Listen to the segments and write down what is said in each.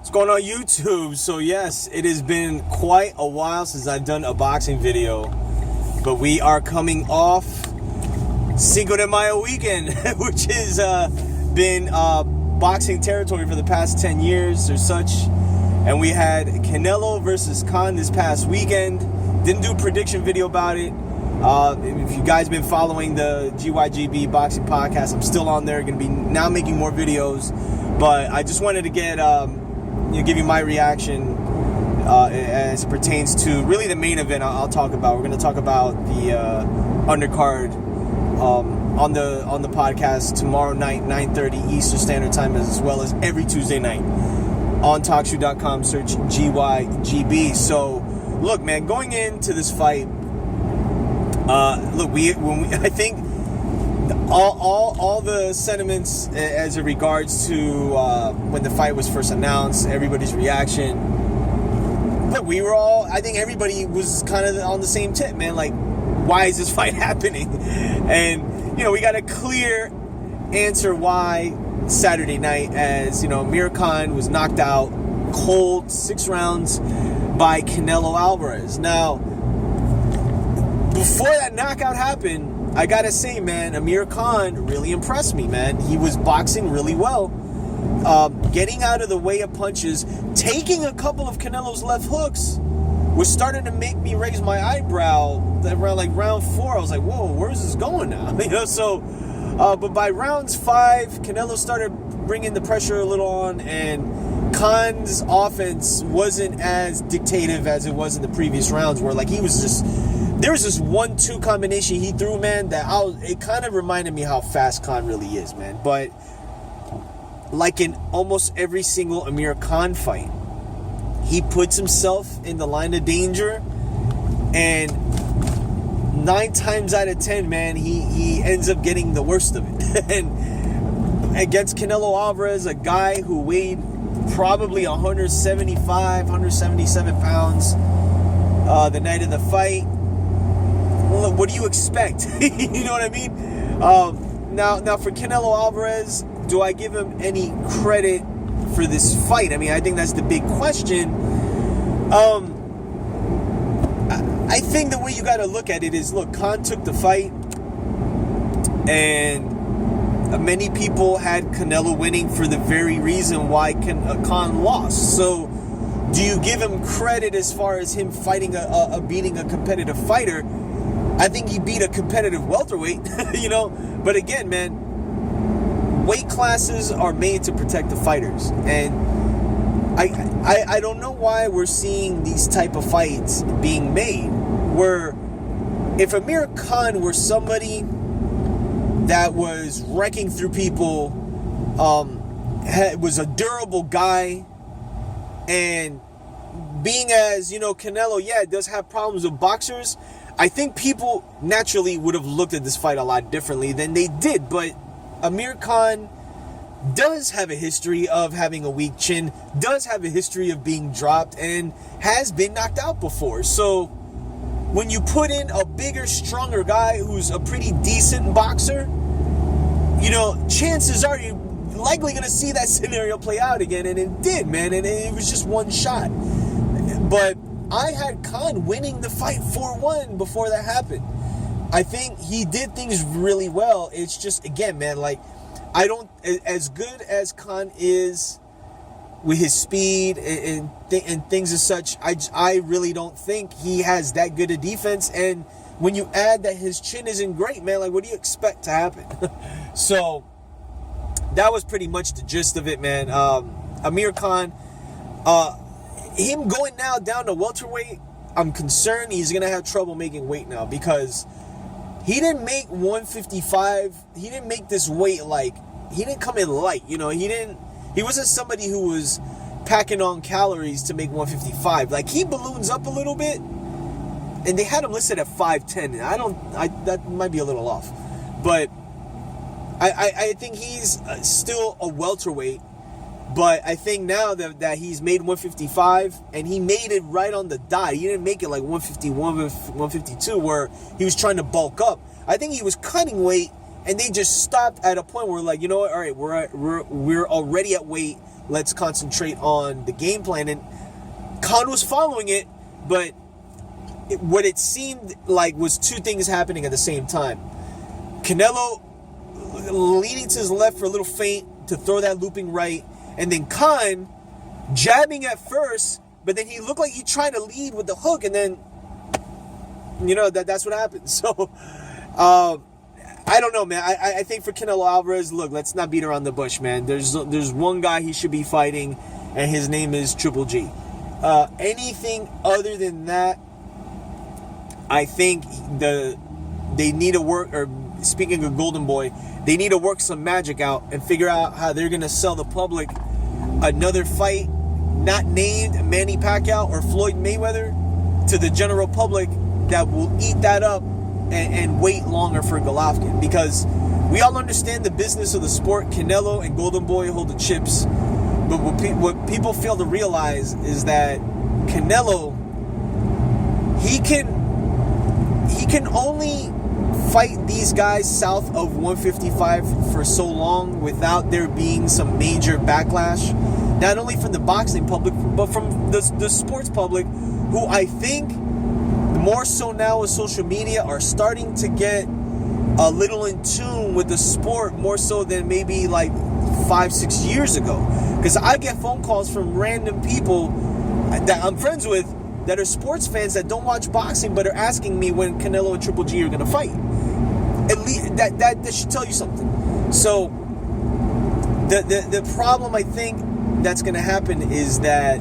What's going on YouTube? So yes, it has been quite a while since I've done a boxing video, but we are coming off Cinco de Mayo weekend, which has been boxing territory for the past 10 years or such. And we had Canelo versus Khan this past weekend. Didn't do a prediction video about it. If you guys been following the GYGB boxing podcast, I'm still on there. Going to be now making more videos, but I just wanted to get give you my reaction as it pertains to really the main event. I'll talk about. We're going to talk about the undercard on the podcast tomorrow night, 9:30 Eastern Standard Time, as well as every Tuesday night on TalkShoe.com. Search GYGB. So, look, man, going into this fight, I think all the sentiments as it regards to when the fight was first announced, everybody's reaction. Look, I think everybody was kind of on the same tip, man. Like, why is this fight happening? And, we got a clear answer why Saturday night, as, Amir Khan was knocked out cold 6 rounds by Canelo Alvarez. Now, before that knockout happened, I gotta say, man, Amir Khan really impressed me, man. He was boxing really well, getting out of the way of punches, taking a couple of Canelo's left hooks, was starting to make me raise my eyebrow. Around like round 4, I was like, whoa, where's this going now? But by rounds 5, Canelo started bringing the pressure a little on, and Khan's offense wasn't as dictative as it was in the previous rounds, where like he was just. There was this 1-2 combination he threw, man, it kind of reminded me how fast Khan really is, man. But like in almost every single Amir Khan fight, he puts himself in the line of danger, and 9 times out of 10, man, he ends up getting the worst of it. And against Canelo Alvarez, a guy who weighed probably 175, 177 pounds the night of the fight, what do you expect? You know what I mean? Now for Canelo Alvarez, do I give him any credit for this fight? I mean, I think that's the big question. I think the way you got to look at it is, look, Khan took the fight, and many people had Canelo winning for the very reason why Khan lost. So, do you give him credit as far as him fighting beating a competitive fighter? I think he beat a competitive welterweight, But again, man, weight classes are made to protect the fighters. And I don't know why we're seeing these type of fights being made, where if Amir Khan were somebody that was wrecking through people, was a durable guy, and being as, Canelo, does have problems with boxers, I think people naturally would have looked at this fight a lot differently than they did. But Amir Khan does have a history of having a weak chin, does have a history of being dropped, and has been knocked out before. So when you put in a bigger, stronger guy who's a pretty decent boxer, chances are you're likely going to see that scenario play out again. And it did, man. And it was just one shot. But I had Khan winning the fight 4-1 before that happened. I think he did things really well. It's just, again, man, like, as good as Khan is with his speed and things as such, I really don't think he has that good a defense. And when you add that his chin isn't great, man, like, what do you expect to happen? So that was pretty much the gist of it, man. Amir Khan, him going now down to welterweight, I'm concerned he's going to have trouble making weight now, because he didn't make 155. He didn't make this weight he didn't come in light. He wasn't somebody who was packing on calories to make 155. Like, he balloons up a little bit, and they had him listed at 5'10". That might be a little off. But I think he's still a welterweight. But I think now that he's made 155, and he made it right on the dot. He didn't make it like 151, 152, where he was trying to bulk up. I think he was cutting weight, and they just stopped at a point where, like, you know what? All right, we're already at weight. let's concentrate on the game plan. And Khan was following it, but what it seemed like was two things happening at the same time. Canelo leaning to his left for a little feint to throw that looping right, and then Khan jabbing at first, but then he looked like he tried to lead with the hook, and then that's what happened. So I don't know, man. I think for Canelo Alvarez, look, let's not beat around the bush, man. There's one guy he should be fighting, and his name is Triple G. Anything other than that, I think they need to work, or speaking of Golden Boy, they need to work some magic out and figure out how they're going to sell the public another fight not named Manny Pacquiao or Floyd Mayweather to the general public that will eat that up and wait longer for Golovkin, because we all understand the business of the sport. Canelo and Golden Boy hold the chips, but what people fail to realize is that Canelo, he can only fight these guys south of 155 for so long without there being some major backlash, not only from the boxing public, but from the sports public, who I think more so now with social media are starting to get a little in tune with the sport, more so than maybe like 5-6 years ago. Because I get phone calls from random people that I'm friends with that are sports fans that don't watch boxing, but are asking me when Canelo and Triple G are going to fight. At least that should tell you something. So the problem I think that's going to happen is that,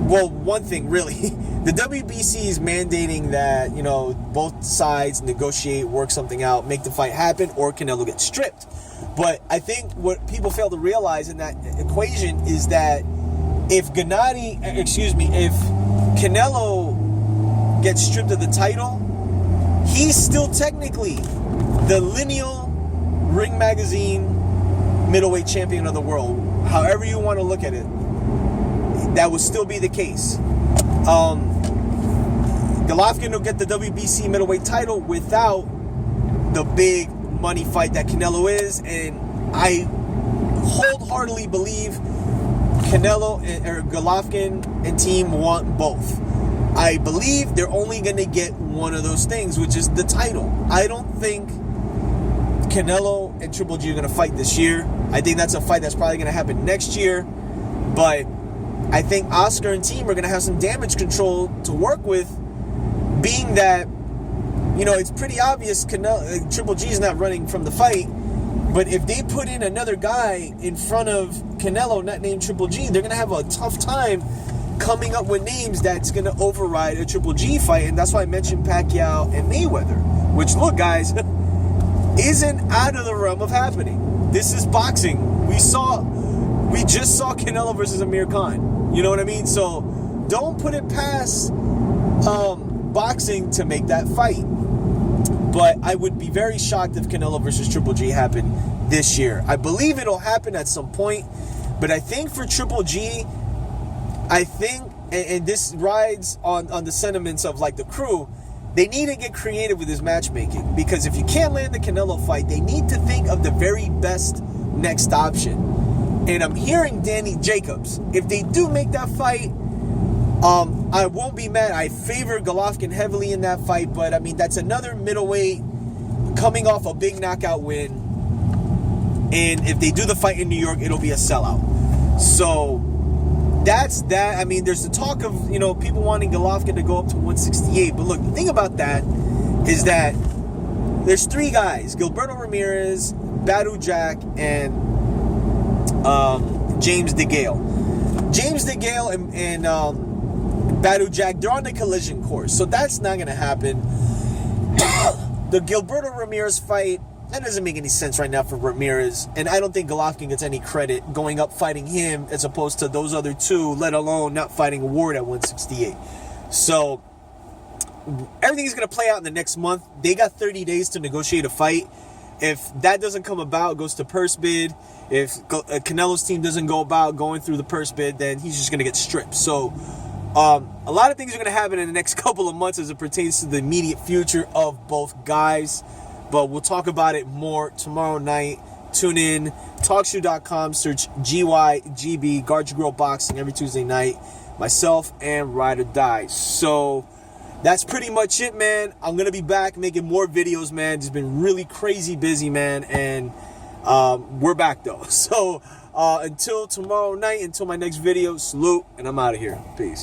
well, one thing really, the WBC is mandating that, both sides negotiate, work something out, make the fight happen, or Canelo gets stripped. But I think what people fail to realize in that equation is that if Canelo gets stripped of the title, he's still technically the lineal Ring Magazine middleweight champion of the world. However you want to look at it, that would still be the case. Golovkin will get the WBC middleweight title without the big money fight that Canelo is, and I wholeheartedly believe Canelo or Golovkin and team want both. I believe they're only going to get one of those things, which is the title. I don't think Canelo and Triple G are going to fight this year. I think that's a fight that's probably going to happen next year. But I think Oscar and team are going to have some damage control to work with, being that, it's pretty obvious Triple G is not running from the fight. But if they put in another guy in front of Canelo, not named Triple G, they're going to have a tough time coming up with names that's going to override a Triple G fight. And that's why I mentioned Pacquiao and Mayweather, which, look, guys, isn't out of the realm of happening. This is boxing. We just saw Canelo versus Amir Khan. You know what I mean? So don't put it past boxing to make that fight. But I would be very shocked if Canelo versus Triple G happened this year. I believe it'll happen at some point, but I think for Triple G, and this rides on the sentiments of like the crew, they need to get creative with this matchmaking, because if you can't land the Canelo fight, they need to think of the very best next option. And I'm hearing Danny Jacobs. If they do make that fight, I won't be mad. I favor Golovkin heavily in that fight, but I mean, that's another middleweight coming off a big knockout win. And if they do the fight in New York, it'll be a sellout. So that's that. I mean, there's the talk of, people wanting Golovkin to go up to 168. But look, the thing about that is that there's three guys: Gilberto Ramirez, Badu Jack, and James DeGale. James DeGale and Badu Jack, they're on the collision course, so that's not going to happen. The Gilberto Ramirez fight, that doesn't make any sense right now for Ramirez, and I don't think Golovkin gets any credit going up fighting him as opposed to those other two, let alone not fighting Ward at 168. So everything is going to play out in the next month. They got 30 days to negotiate a fight. If that doesn't come about, it goes to purse bid. If Canelo's team doesn't go about going through the purse bid, then he's just going to get stripped. So a lot of things are going to happen in the next couple of months as it pertains to the immediate future of both guys. But we'll talk about it more tomorrow night. Tune in. Talkshoe.com. Search GYGB, Guard Your Girl Boxing, every Tuesday night. Myself and Ride or Die. So that's pretty much it, man. I'm going to be back making more videos, man. Just been really crazy busy, man. And we're back, though. So until tomorrow night, until my next video, salute, and I'm out of here. Peace.